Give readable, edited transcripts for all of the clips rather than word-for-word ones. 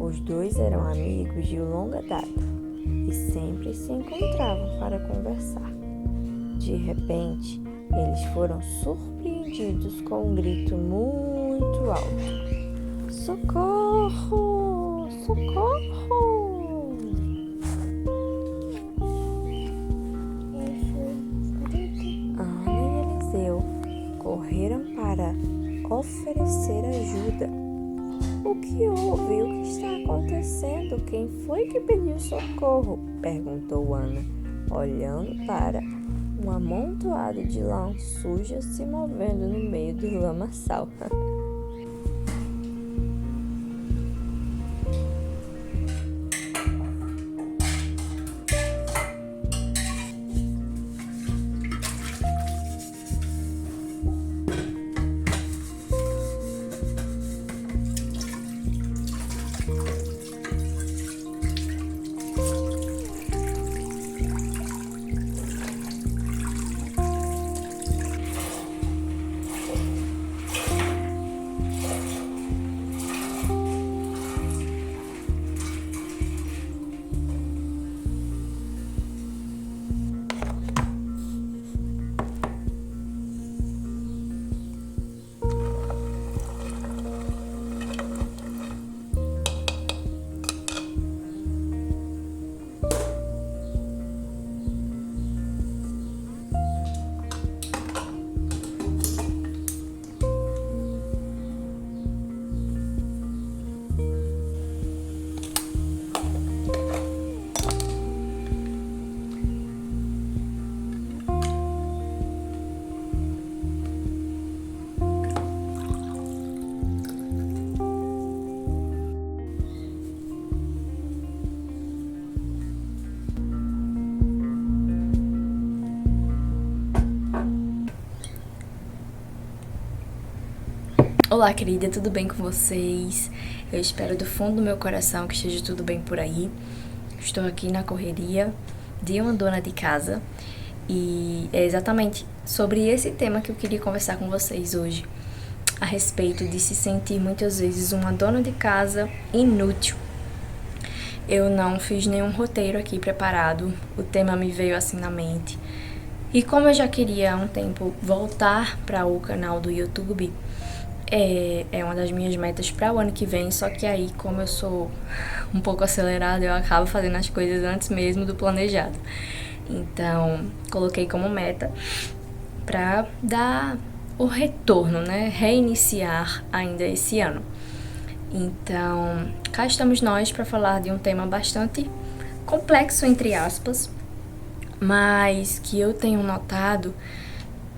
Os dois eram amigos de longa data e sempre se encontravam para conversar. De repente, eles foram surpreendidos com um grito muito alto. Socorro! Socorro! Ana e Eliseu correram para oferecer ajuda. O que houve? O que está acontecendo? Quem foi que pediu socorro? Perguntou Ana, olhando para um amontoado de lã suja se movendo no meio do lamaçal. Olá, querida, tudo bem com vocês? Eu espero do fundo do meu coração que esteja tudo bem por aí. Estou aqui na correria de uma dona de casa e é exatamente sobre esse tema que eu queria conversar com vocês hoje, a respeito de se sentir muitas vezes uma dona de casa inútil. Eu não fiz nenhum roteiro aqui preparado, o tema me veio assim na mente. E como eu já queria há um tempo voltar para o canal do YouTube, é uma das minhas metas para o ano que vem, só que aí, como eu sou um pouco acelerada, eu acabo fazendo as coisas antes mesmo do planejado. Então, coloquei como meta para dar o retorno, né? Reiniciar ainda esse ano. Então, cá estamos nós para falar de um tema bastante complexo, entre aspas, mas que eu tenho notado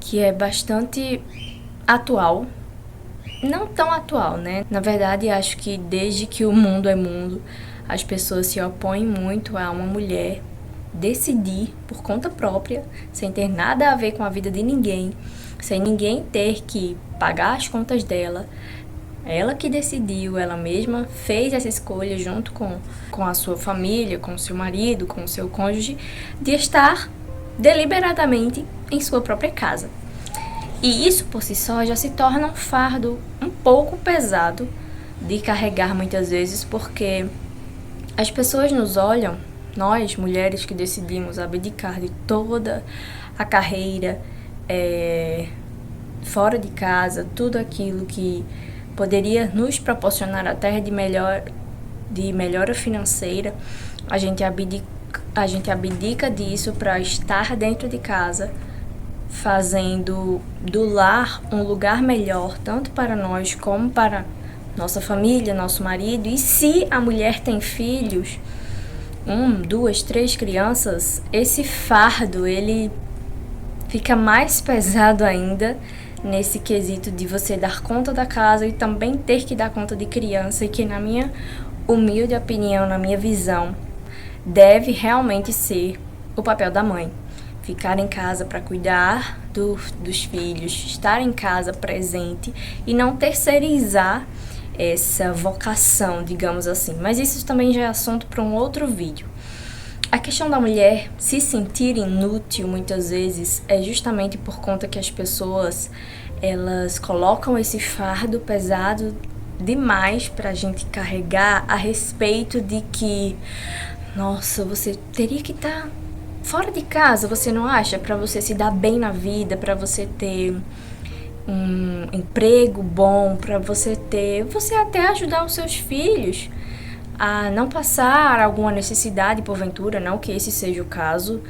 que é bastante atual. Não tão atual, né? Na verdade, acho que desde que o mundo é mundo, as pessoas se opõem muito a uma mulher decidir por conta própria, sem ter nada a ver com a vida de ninguém, sem ninguém ter que pagar as contas dela. Ela que decidiu, ela mesma fez essa escolha junto com a sua família, com o seu marido, com o seu cônjuge, de estar deliberadamente em sua própria casa. E isso por si só já se torna um fardo um pouco pesado de carregar muitas vezes, porque as pessoas nos olham, nós mulheres que decidimos abdicar de toda a carreira, fora de casa, tudo aquilo que poderia nos proporcionar até de melhora financeira, a gente abdica disso para estar dentro de casa, fazendo do lar um lugar melhor, tanto para nós como para nossa família, nosso marido. E se a mulher tem filhos, 1, 2, 3 crianças, esse fardo, ele fica mais pesado ainda nesse quesito de você dar conta da casa e também ter que dar conta de criança, e que, na minha humilde opinião, na minha visão, deve realmente ser o papel da mãe. Ficar em casa para cuidar dos filhos, estar em casa presente e não terceirizar essa vocação, digamos assim. Mas isso também já é assunto para um outro vídeo. A questão da mulher se sentir inútil, muitas vezes, é justamente por conta que as pessoas, elas colocam esse fardo pesado demais pra gente carregar a respeito de que, nossa, você teria que estar fora de casa, você não acha? Pra você se dar bem na vida, pra você ter um emprego bom, pra você até ajudar os seus filhos a não passar alguma necessidade porventura, não que esse seja o caso.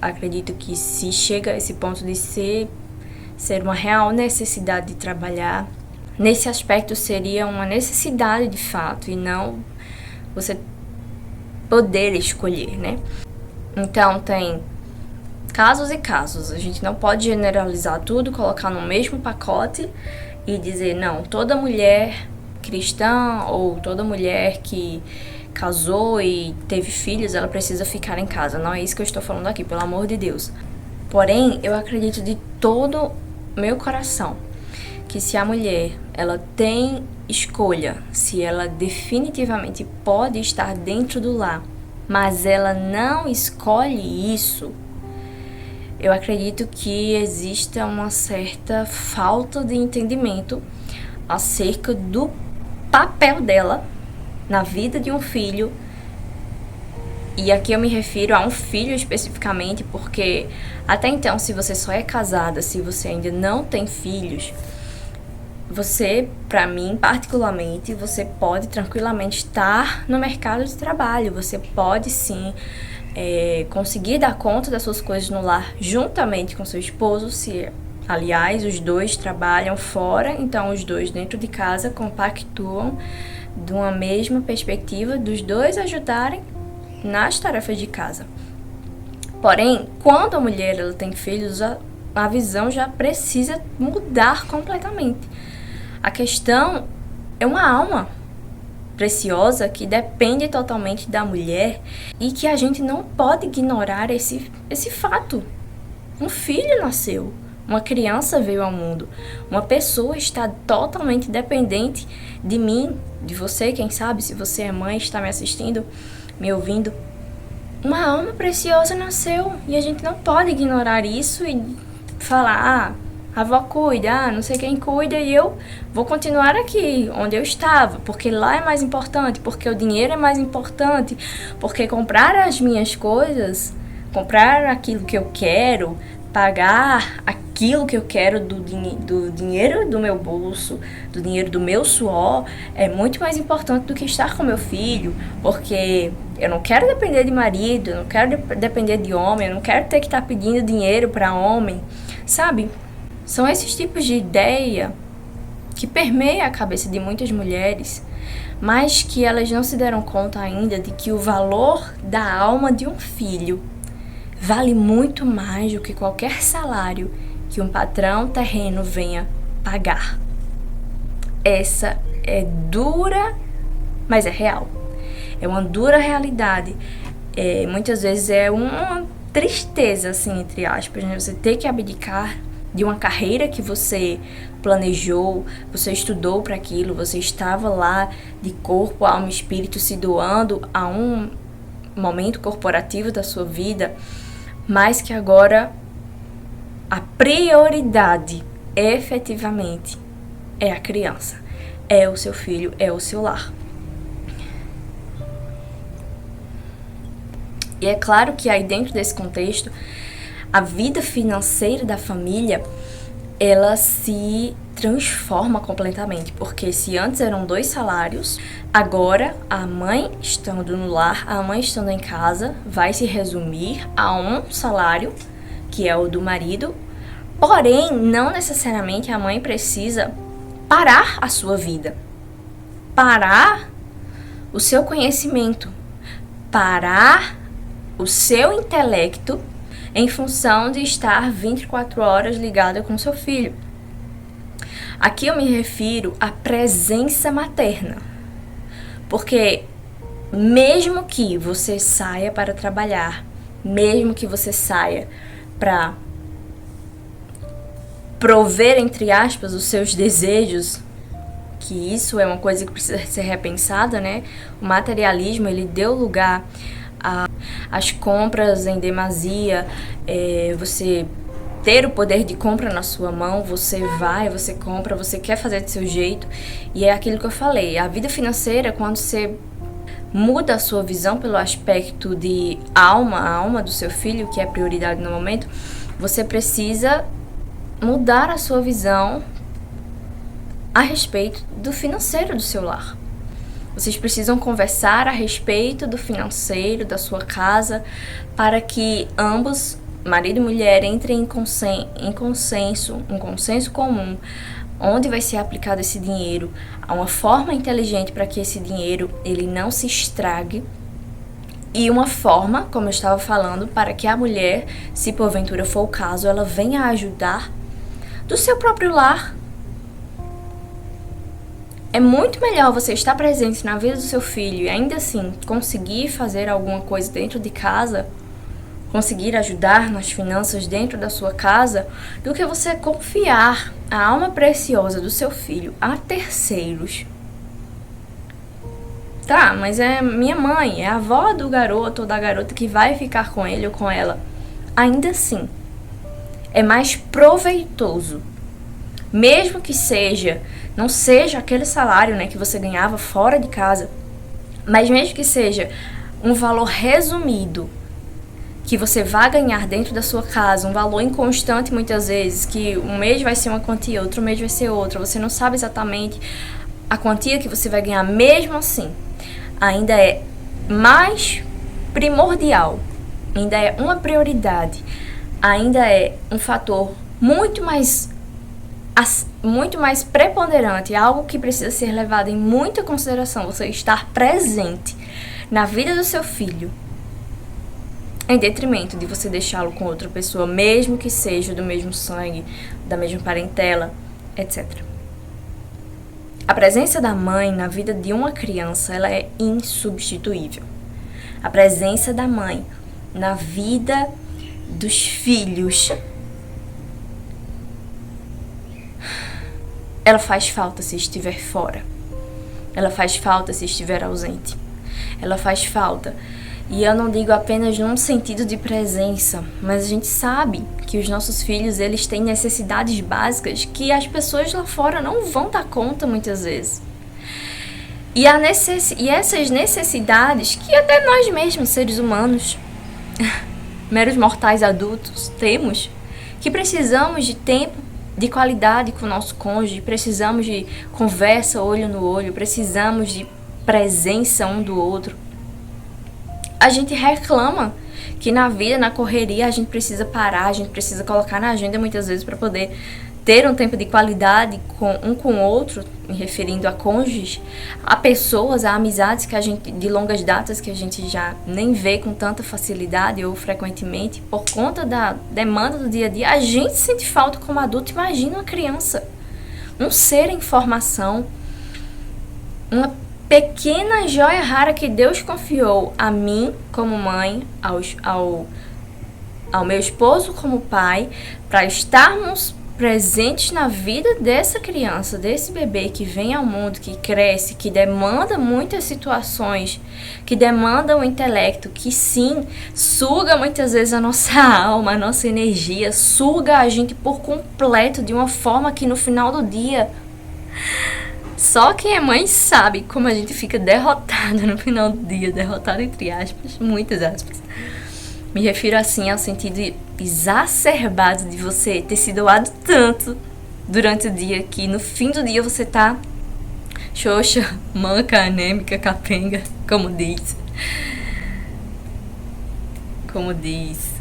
Acredito que se chega a esse ponto de ser uma real necessidade de trabalhar, nesse aspecto seria uma necessidade de fato e não você poder escolher, né? Então tem casos e casos, a gente não pode generalizar tudo, colocar no mesmo pacote e dizer, não, toda mulher cristã ou toda mulher que casou e teve filhos, ela precisa ficar em casa. Não é isso que eu estou falando aqui, pelo amor de Deus. Porém, eu acredito de todo meu coração que se a mulher, ela tem escolha, se ela definitivamente pode estar dentro do lar, mas ela não escolhe isso, eu acredito que exista uma certa falta de entendimento acerca do papel dela na vida de um filho. E aqui eu me refiro a um filho especificamente, porque até então, se você só é casada, se você ainda não tem filhos, você, pra mim, particularmente, você pode tranquilamente estar no mercado de trabalho. Você pode sim conseguir dar conta das suas coisas no lar juntamente com seu esposo, se aliás os dois trabalham fora, então os dois dentro de casa compactuam de uma mesma perspectiva dos dois ajudarem nas tarefas de casa. Porém, quando a mulher ela tem filhos, a visão já precisa mudar completamente. A questão é uma alma preciosa que depende totalmente da mulher e que a gente não pode ignorar esse fato. Um filho nasceu, uma criança veio ao mundo, uma pessoa está totalmente dependente de mim, de você, quem sabe, se você é mãe, está me assistindo, me ouvindo. Uma alma preciosa nasceu e a gente não pode ignorar isso e falar, a avó cuida, não sei quem cuida e eu vou continuar aqui onde eu estava, porque lá é mais importante, porque o dinheiro é mais importante, porque comprar as minhas coisas, comprar aquilo que eu quero, pagar aquilo que eu quero do dinheiro do meu bolso, do dinheiro do meu suor, é muito mais importante do que estar com meu filho, porque eu não quero depender de marido, eu não quero depender de homem, eu não quero ter que estar pedindo dinheiro para homem, sabe? São esses tipos de ideia que permeiam a cabeça de muitas mulheres, mas que elas não se deram conta ainda de que o valor da alma de um filho vale muito mais do que qualquer salário que um patrão terreno venha pagar. Essa é dura, mas é real. É uma dura realidade. Muitas vezes é uma tristeza, assim, entre aspas, né? Você ter que abdicar de uma carreira que você planejou, você estudou para aquilo, você estava lá de corpo, alma e espírito se doando a um momento corporativo da sua vida, mas que agora a prioridade efetivamente é a criança, é o seu filho, é o seu lar. E é claro que aí dentro desse contexto, a vida financeira da família, ela se transforma completamente, porque se antes eram 2 salários, agora a mãe estando no lar, a mãe estando em casa, vai se resumir a um salário, que é o do marido, porém, não necessariamente a mãe precisa parar a sua vida, parar o seu conhecimento, parar o seu intelecto em função de estar 24 horas ligada com seu filho. Aqui eu me refiro à presença materna. Porque mesmo que você saia para trabalhar, mesmo que você saia para prover, entre aspas, os seus desejos, que isso é uma coisa que precisa ser repensada, né? O materialismo, ele deu lugar às compras em demasia, você ter o poder de compra na sua mão, você vai, você compra, você quer fazer do seu jeito. E é aquilo que eu falei, a vida financeira, quando você muda a sua visão pelo aspecto de alma, a alma do seu filho, que é prioridade no momento, você precisa mudar a sua visão a respeito do financeiro do seu lar. Vocês precisam conversar a respeito do financeiro da sua casa para que ambos, marido e mulher, entrem em consenso, um consenso comum, onde vai ser aplicado esse dinheiro, há uma forma inteligente para que esse dinheiro ele não se estrague, e uma forma, como eu estava falando, para que a mulher, se porventura for o caso, ela venha ajudar do seu próprio lar. É muito melhor você estar presente na vida do seu filho e ainda assim conseguir fazer alguma coisa dentro de casa, conseguir ajudar nas finanças dentro da sua casa, do que você confiar a alma preciosa do seu filho a terceiros. Tá, mas é minha mãe, é a avó do garoto ou da garota que vai ficar com ele ou com ela. Ainda assim, é mais proveitoso. Mesmo que não seja aquele salário, né, que você ganhava fora de casa, mas mesmo que seja um valor resumido que você vai ganhar dentro da sua casa, um valor inconstante muitas vezes, que um mês vai ser uma quantia, outro mês vai ser outra, você não sabe exatamente a quantia que você vai ganhar, mesmo assim, ainda é mais primordial, ainda é uma prioridade, ainda é um fator muito mais preponderante, algo que precisa ser levado em muita consideração, você estar presente na vida do seu filho, em detrimento de você deixá-lo com outra pessoa, mesmo que seja do mesmo sangue, da mesma parentela, etc. A presença da mãe na vida de uma criança, ela é insubstituível. A presença da mãe na vida dos filhos, ela faz falta se estiver fora. Ela faz falta se estiver ausente. Ela faz falta. E eu não digo apenas num sentido de presença, mas a gente sabe que os nossos filhos, eles têm necessidades básicas que as pessoas lá fora não vão dar conta muitas vezes. E essas necessidades que até nós mesmos, seres humanos, meros mortais adultos, temos, que precisamos de tempo de qualidade com o nosso cônjuge, precisamos de conversa olho no olho, precisamos de presença um do outro. A gente reclama que na vida, na correria, a gente precisa parar, a gente precisa colocar na agenda muitas vezes para poder ter um tempo de qualidade com o outro, me referindo a cônjuges, a pessoas, a amizades que a gente, de longas datas, que a gente já nem vê com tanta facilidade ou frequentemente, por conta da demanda do dia a dia. A gente sente falta como adulto, imagina uma criança, um ser em formação, uma pequena joia rara que Deus confiou a mim como mãe, ao meu esposo como pai, para estarmos presentes na vida dessa criança, desse bebê que vem ao mundo, que cresce, que demanda muitas situações, que demanda o intelecto, que sim, suga muitas vezes a nossa alma, a nossa energia, suga a gente por completo de uma forma que no final do dia só quem é mãe sabe como a gente fica derrotada no final do dia, derrotada entre aspas, muitas aspas. Me refiro assim ao sentido exacerbado de você ter se doado tanto durante o dia que no fim do dia você tá xoxa, manca, anêmica, capenga, como diz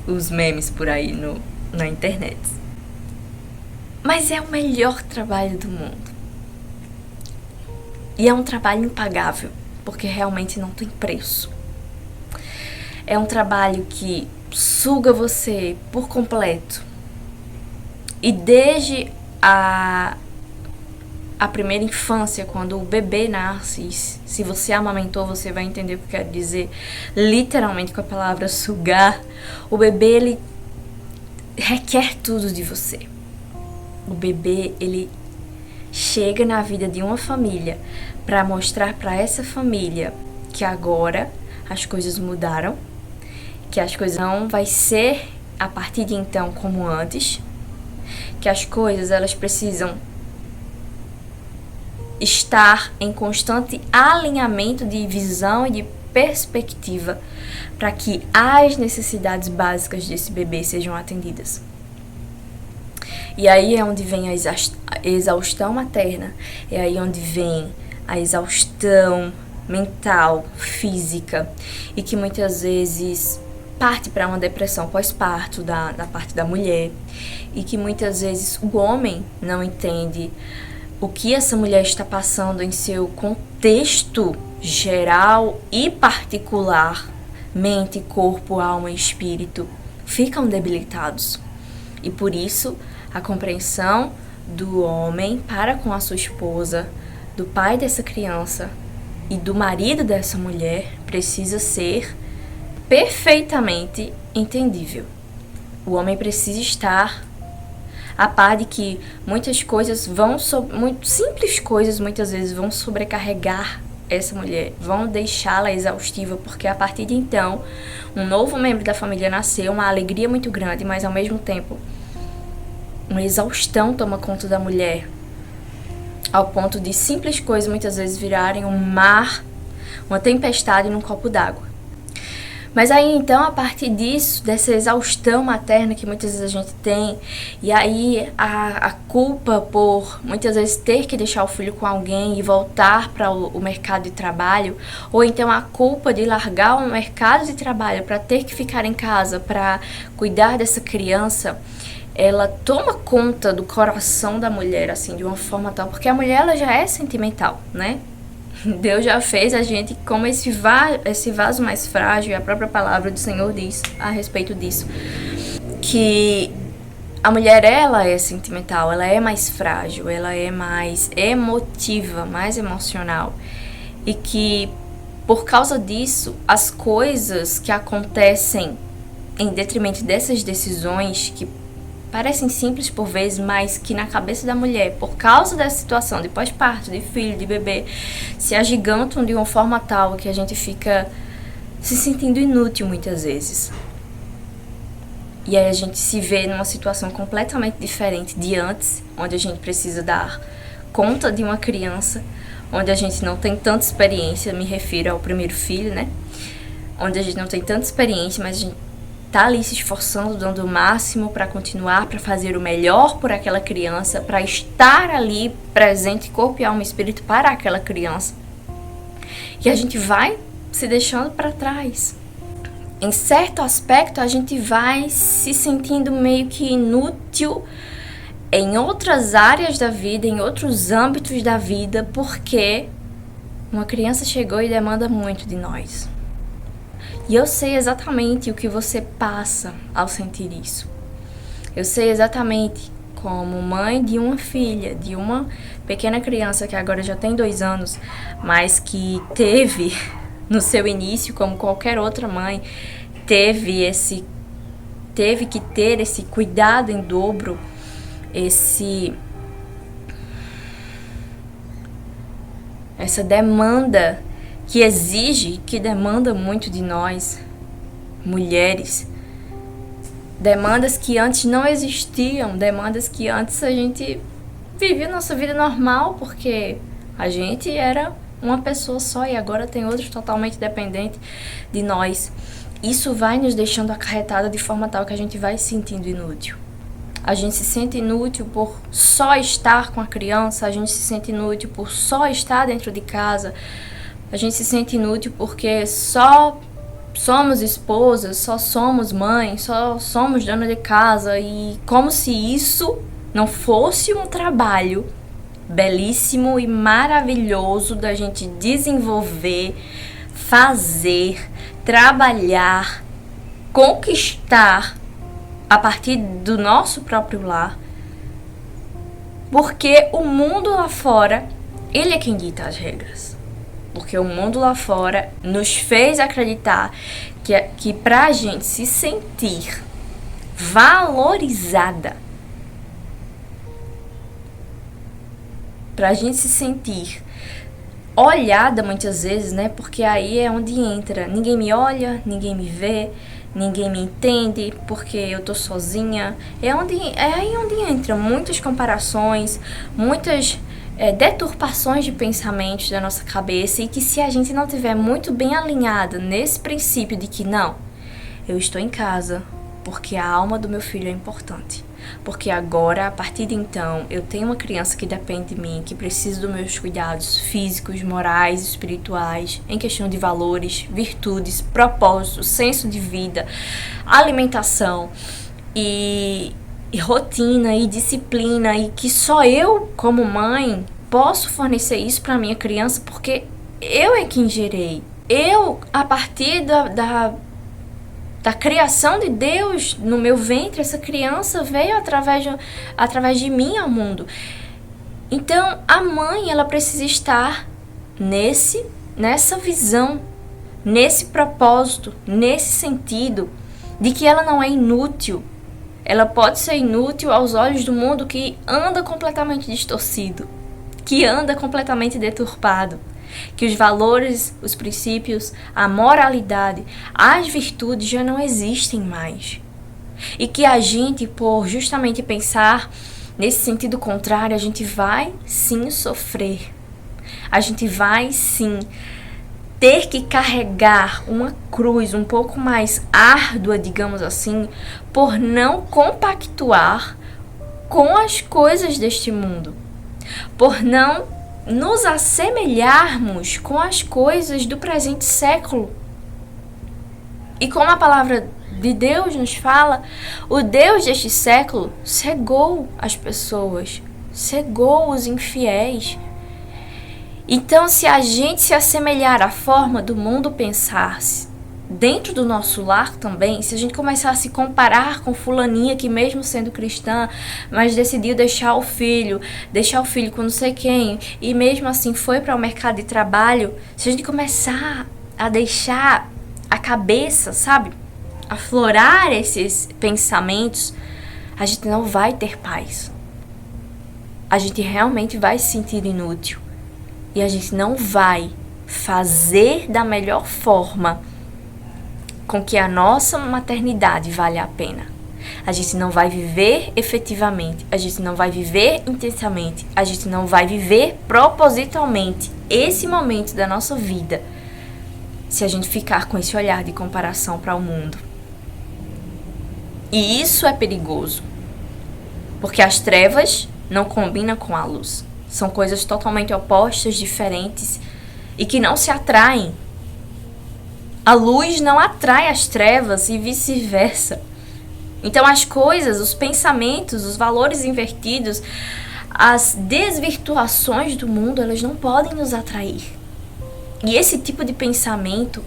os memes por aí na internet. Mas é o melhor trabalho do mundo. E é um trabalho impagável, porque realmente não tem preço. É um trabalho que suga você por completo. E desde a primeira infância, quando o bebê nasce, se você amamentou, você vai entender o que eu quero dizer, literalmente com a palavra sugar, o bebê, ele requer tudo de você. O bebê, ele chega na vida de uma família para mostrar para essa família que agora as coisas mudaram, que as coisas não vai ser a partir de então como antes, que as coisas elas precisam estar em constante alinhamento de visão e de perspectiva para que as necessidades básicas desse bebê sejam atendidas. E aí é onde vem a exaustão materna, é aí onde vem a exaustão mental, física, e que muitas vezes parte para uma depressão pós-parto da parte da mulher, e que muitas vezes o homem não entende o que essa mulher está passando em seu contexto geral e particular, mente, corpo, alma e espírito, ficam debilitados. E por isso, a compreensão do homem para com a sua esposa, do pai dessa criança e do marido dessa mulher precisa ser perfeitamente entendível. O homem precisa estar a par de que muitas coisas muito simples coisas muitas vezes vão sobrecarregar essa mulher, vão deixá-la exaustiva, porque a partir de então, um novo membro da família nasceu, uma alegria muito grande, mas ao mesmo tempo, uma exaustão toma conta da mulher, ao ponto de simples coisas muitas vezes virarem um mar, uma tempestade num copo d'água. Mas aí então, a partir disso, dessa exaustão materna que muitas vezes a gente tem, e aí a culpa por muitas vezes ter que deixar o filho com alguém e voltar para o mercado de trabalho, ou então a culpa de largar o mercado de trabalho para ter que ficar em casa para cuidar dessa criança, ela toma conta do coração da mulher, assim, de uma forma tal, porque a mulher ela já é sentimental, né? Deus já fez a gente como esse vaso mais frágil, e a própria palavra do Senhor diz a respeito disso, que a mulher, ela é sentimental, ela é mais frágil, ela é mais emotiva, mais emocional, e que por causa disso, as coisas que acontecem em detrimento dessas decisões que parecem simples por vezes, mas que na cabeça da mulher, por causa dessa situação de pós-parto, de filho, de bebê, se agigantam de uma forma tal que a gente fica se sentindo inútil muitas vezes. E aí a gente se vê numa situação completamente diferente de antes, onde a gente precisa dar conta de uma criança, onde a gente não tem tanta experiência, me refiro ao primeiro filho, né? Onde a gente não tem tanta experiência, mas a gente tá ali se esforçando, dando o máximo para continuar, para fazer o melhor por aquela criança, para estar ali presente, corpo e alma e espírito para aquela criança. E a gente vai se deixando para trás. Em certo aspecto, a gente vai se sentindo meio que inútil em outras áreas da vida, em outros âmbitos da vida, porque uma criança chegou e demanda muito de nós. E eu sei exatamente o que você passa ao sentir isso. Eu sei exatamente, como mãe de uma filha, de uma pequena criança que agora já tem 2 anos, mas que teve, no seu início, como qualquer outra mãe, teve que ter esse cuidado em dobro, essa demanda que demanda muito de nós, mulheres. Demandas que antes não existiam, demandas que antes a gente vivia nossa vida normal, porque a gente era uma pessoa só e agora tem outros totalmente dependentes de nós. Isso vai nos deixando acarretada de forma tal que a gente vai se sentindo inútil. A gente se sente inútil por só estar com a criança, a gente se sente inútil por só estar dentro de casa, a gente se sente inútil porque só somos esposas, só somos mães, só somos dona de casa, e como se isso não fosse um trabalho belíssimo e maravilhoso da gente desenvolver, fazer, trabalhar, conquistar a partir do nosso próprio lar, porque o mundo lá fora, ele é quem dita as regras. Porque o mundo lá fora nos fez acreditar que pra gente se sentir valorizada, pra gente se sentir olhada muitas vezes, né? Porque aí é onde entra. Ninguém me olha, ninguém me vê, ninguém me entende, porque eu tô sozinha. É aí onde entram muitas comparações, muitas deturpações de pensamentos da nossa cabeça, e que se a gente não tiver muito bem alinhada nesse princípio de que não, eu estou em casa porque a alma do meu filho é importante, porque agora, a partir de então, eu tenho uma criança que depende de mim, que precisa dos meus cuidados físicos, morais, espirituais, em questão de valores, virtudes, propósito, senso de vida, alimentação e rotina e disciplina, e que só eu, como mãe, posso fornecer isso para minha criança, porque eu é quem gerei. Eu, a partir da criação de Deus no meu ventre, essa criança veio através de mim ao mundo. Então, a mãe, ela precisa estar nessa visão, nesse propósito, nesse sentido, de que ela não é inútil. Ela pode ser inútil aos olhos do mundo que anda completamente distorcido, que anda completamente deturpado, que os valores, os princípios, a moralidade, as virtudes já não existem mais. E que a gente, por justamente pensar nesse sentido contrário, a gente vai sim sofrer. A gente vai sim ter que carregar uma cruz um pouco mais árdua, digamos assim, por não compactuar com as coisas deste mundo, por não nos assemelharmos com as coisas do presente século. E como a palavra de Deus nos fala, o Deus deste século cegou as pessoas, cegou os infiéis. Então, se a gente se assemelhar à forma do mundo pensar dentro do nosso lar também, se a gente começar a se comparar com fulaninha que mesmo sendo cristã, mas decidiu deixar o filho com não sei quem, e mesmo assim foi para o mercado de trabalho, se a gente começar a deixar a cabeça, sabe, aflorar esses pensamentos, a gente não vai ter paz. A gente realmente vai se sentir inútil. E a gente não vai fazer da melhor forma com que a nossa maternidade valha a pena. A gente não vai viver efetivamente, a gente não vai viver intensamente, a gente não vai viver propositalmente esse momento da nossa vida se a gente ficar com esse olhar de comparação para o mundo. E isso é perigoso, porque as trevas não combinam com a luz. São coisas totalmente opostas, diferentes, e que não se atraem. A luz não atrai as trevas e vice-versa. Então as coisas, os pensamentos, os valores invertidos, as desvirtuações do mundo, elas não podem nos atrair. E esse tipo de pensamento,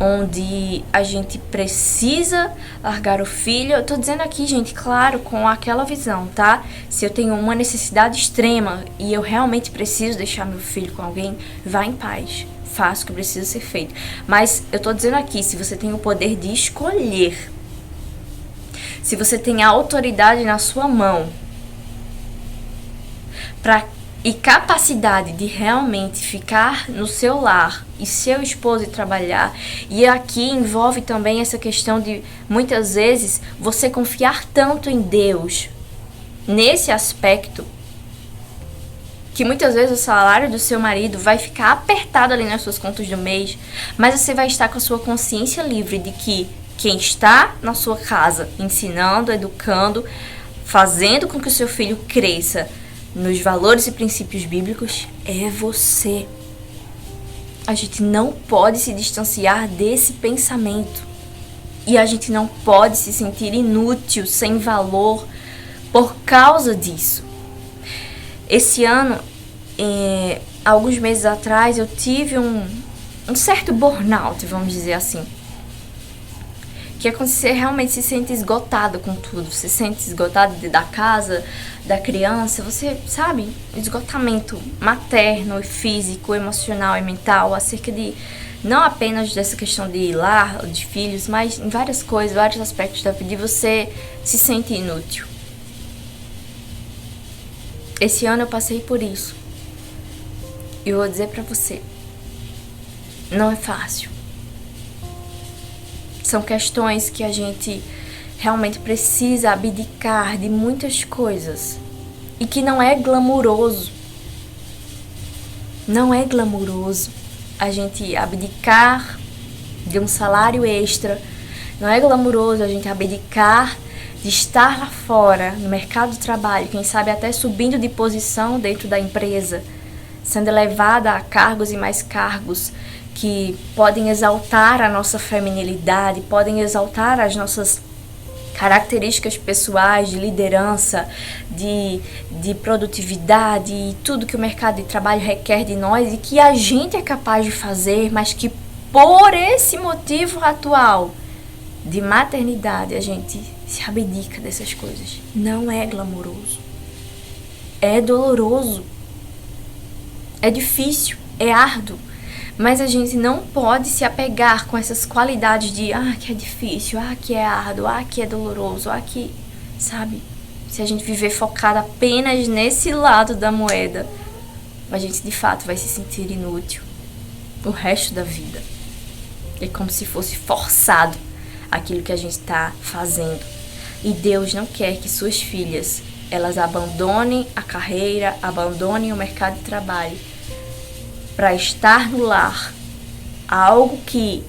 onde a gente precisa largar o filho, eu tô dizendo aqui, gente, claro, com aquela visão, tá? Se eu tenho uma necessidade extrema e eu realmente preciso deixar meu filho com alguém, vá em paz, faça o que precisa ser feito. Mas eu tô dizendo aqui, se você tem o poder de escolher, se você tem a autoridade na sua mão e capacidade de realmente ficar no seu lar e seu esposo e trabalhar, e aqui envolve também essa questão de muitas vezes você confiar tanto em Deus nesse aspecto, que muitas vezes o salário do seu marido vai ficar apertado ali nas suas contas do mês, mas você vai estar com a sua consciência livre de que quem está na sua casa ensinando, educando, fazendo com que o seu filho cresça nos valores e princípios bíblicos é você. A gente não pode se distanciar desse pensamento. E a gente não pode se sentir inútil, sem valor, por causa disso. Esse ano, alguns meses atrás, eu tive um certo burnout, vamos dizer assim. Que é quando você realmente se sente esgotado com tudo. Você se sente esgotado da casa, da criança. Você, sabe, esgotamento materno, físico, emocional e mental. Acerca de, não apenas dessa questão de lar, de filhos, mas em várias coisas, vários aspectos da vida. E você se sente inútil. Esse ano eu passei por isso. E eu vou dizer pra você, não é fácil. São questões que a gente realmente precisa abdicar de muitas coisas e que não é glamuroso. Não é glamuroso a gente abdicar de um salário extra. Não é glamuroso a gente abdicar de estar lá fora, no mercado de trabalho, quem sabe até subindo de posição dentro da empresa, sendo elevada a cargos e mais cargos que podem exaltar a nossa feminilidade, podem exaltar as nossas características pessoais de liderança, de produtividade e tudo que o mercado de trabalho requer de nós e que a gente é capaz de fazer, mas que por esse motivo atual de maternidade a gente se abdica dessas coisas. Não é glamouroso. É doloroso. É difícil. É árduo. Mas a gente não pode se apegar com essas qualidades de que é difícil, que é árduo, que é doloroso, que... Sabe? Se a gente viver focado apenas nesse lado da moeda, a gente de fato vai se sentir inútil o resto da vida. É como se fosse forçado aquilo que a gente está fazendo. E Deus não quer que suas filhas, elas abandonem a carreira, abandonem o mercado de trabalho para estar no lar, algo que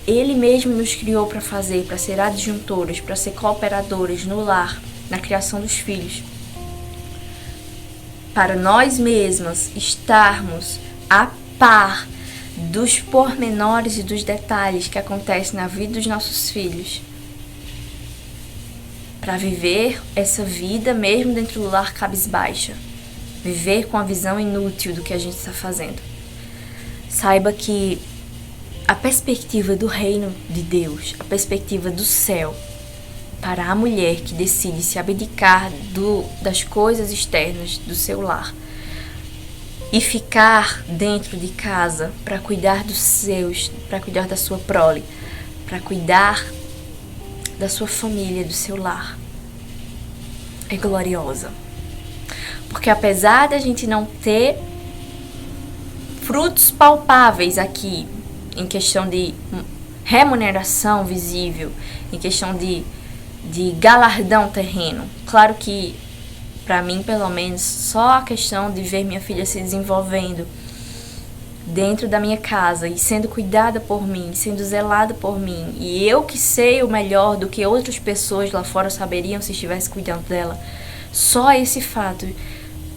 Ele mesmo nos criou para fazer, para ser adjuntoras, para ser cooperadoras no lar, na criação dos filhos. Para nós mesmas estarmos a par dos pormenores e dos detalhes que acontecem na vida dos nossos filhos, para viver essa vida mesmo dentro do lar cabisbaixa, viver com a visão inútil do que a gente está fazendo. Saiba que a perspectiva do reino de Deus, a perspectiva do céu, para a mulher que decide se abdicar das coisas externas do seu lar e ficar dentro de casa para cuidar dos seus, para cuidar da sua prole, para cuidar da sua família, do seu lar, é gloriosa. Porque apesar da gente não ter frutos palpáveis aqui, em questão de remuneração visível, em questão de galardão terreno, claro que para mim, pelo menos, só a questão de ver minha filha se desenvolvendo dentro da minha casa e sendo cuidada por mim, sendo zelada por mim, e eu que sei o melhor do que outras pessoas lá fora saberiam se estivesse cuidando dela, só esse fato,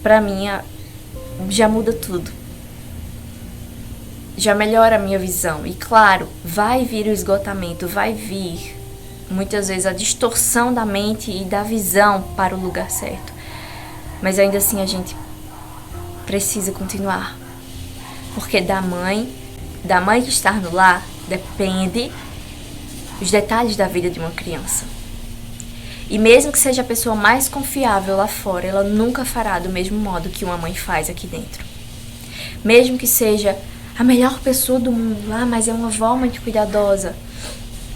para mim, já muda tudo. Já melhora a minha visão. E claro, vai vir o esgotamento, vai vir muitas vezes a distorção da mente e da visão para o lugar certo. Mas ainda assim a gente precisa continuar. Porque da mãe que está no lar, depende os detalhes da vida de uma criança. E mesmo que seja a pessoa mais confiável lá fora, ela nunca fará do mesmo modo que uma mãe faz aqui dentro. Mesmo que seja a melhor pessoa do mundo lá, mas é uma avó muito cuidadosa.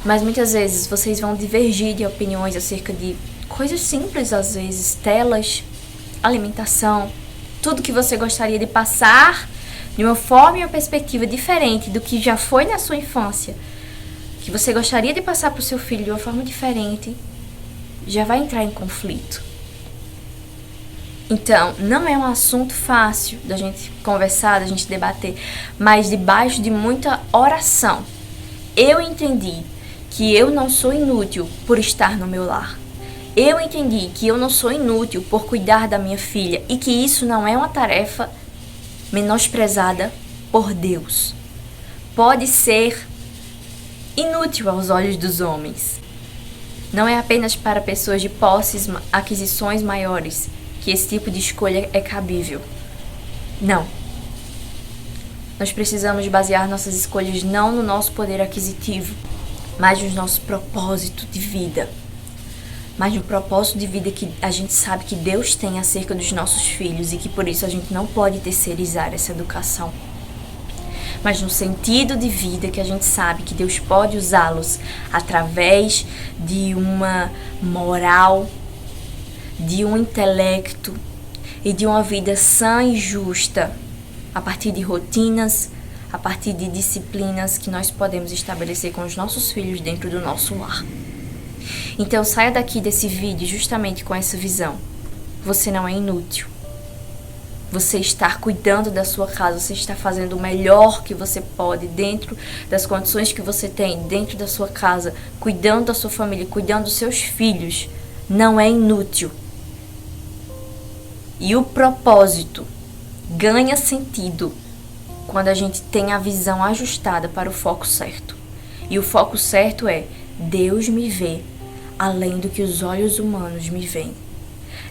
Mas muitas vezes vocês vão divergir de opiniões acerca de coisas simples, às vezes, telas, alimentação, tudo que você gostaria de passar de uma forma e uma perspectiva diferente do que já foi na sua infância, que você gostaria de passar para o seu filho de uma forma diferente, já vai entrar em conflito. Então, não é um assunto fácil da gente conversar, da gente debater, mas debaixo de muita oração. Eu entendi que eu não sou inútil por estar no meu lar. Eu entendi que eu não sou inútil por cuidar da minha filha e que isso não é uma tarefa menosprezada por Deus. Pode ser inútil aos olhos dos homens. Não é apenas para pessoas de posses, aquisições maiores que esse tipo de escolha é cabível. Não. Nós precisamos basear nossas escolhas não no nosso poder aquisitivo, mas no nosso propósito de vida. Mas no propósito de vida que a gente sabe que Deus tem acerca dos nossos filhos e que por isso a gente não pode terceirizar essa educação. Mas no sentido de vida que a gente sabe que Deus pode usá-los através de uma moral, de um intelecto e de uma vida sã e justa, a partir de rotinas, a partir de disciplinas que nós podemos estabelecer com os nossos filhos dentro do nosso lar. Então saia daqui desse vídeo justamente com essa visão. Você não é inútil. Você está cuidando da sua casa, você está fazendo o melhor que você pode dentro das condições que você tem, dentro da sua casa, cuidando da sua família, cuidando dos seus filhos. Não é inútil. E o propósito ganha sentido quando a gente tem a visão ajustada para o foco certo. E o foco certo é: Deus me vê além do que os olhos humanos me veem.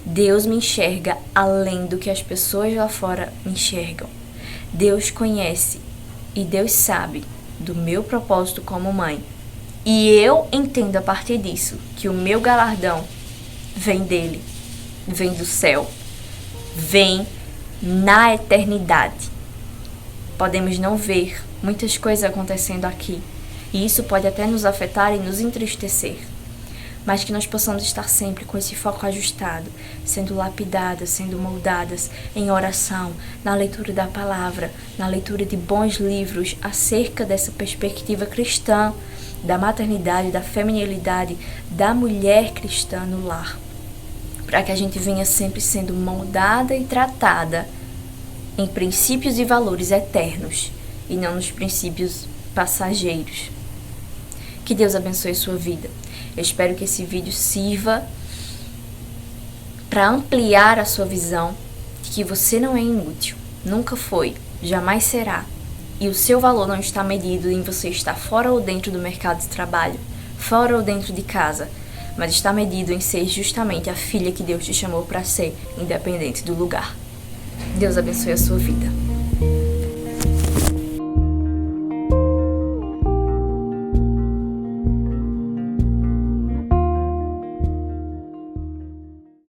Deus me enxerga além do que as pessoas lá fora me enxergam. Deus conhece e Deus sabe do meu propósito como mãe. E eu entendo a partir disso que o meu galardão vem dele, vem do céu, vem na eternidade. Podemos não ver muitas coisas acontecendo aqui, e isso pode até nos afetar e nos entristecer, mas que nós possamos estar sempre com esse foco ajustado, sendo lapidadas, sendo moldadas em oração, na leitura da palavra, na leitura de bons livros acerca dessa perspectiva cristã, da maternidade, da feminilidade, da mulher cristã no lar, para que a gente venha sempre sendo moldada e tratada em princípios e valores eternos e não nos princípios passageiros. Que Deus abençoe a sua vida. Eu espero que esse vídeo sirva para ampliar a sua visão de que você não é inútil, nunca foi, jamais será. E o seu valor não está medido em você estar fora ou dentro do mercado de trabalho, fora ou dentro de casa, mas está medido em ser justamente a filha que Deus te chamou para ser, independente do lugar. Deus abençoe a sua vida.